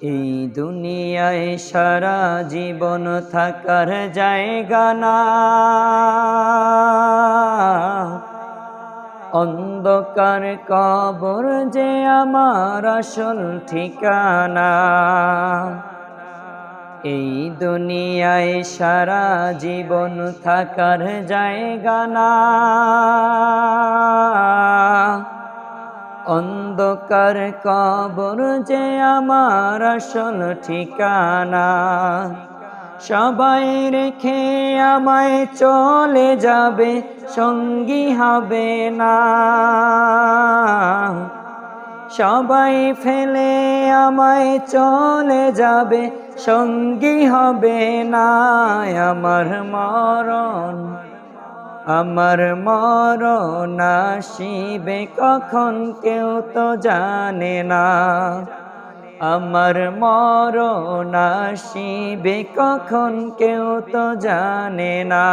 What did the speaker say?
এই দুনিয়ায় সারা জীবন থাকার জায়গা না, অন্ধকার কবর যে আমার আসল ঠিকানা। এই দুনিয়ায় সারা জীবন থাকার জায়গা না, অন্ধকার কবর যে আমার আসল ঠিকানা। সবাই রেখে আমায় চলে যাবে, সঙ্গী হবে না। সবাই ফেলে আমায় চলে যাবে, সঙ্গী হবে না। আমার মরণ আসিবে কখন কেউ তো জানে না। আমার মরণ আসিবে কখন কেউ তো জানে না।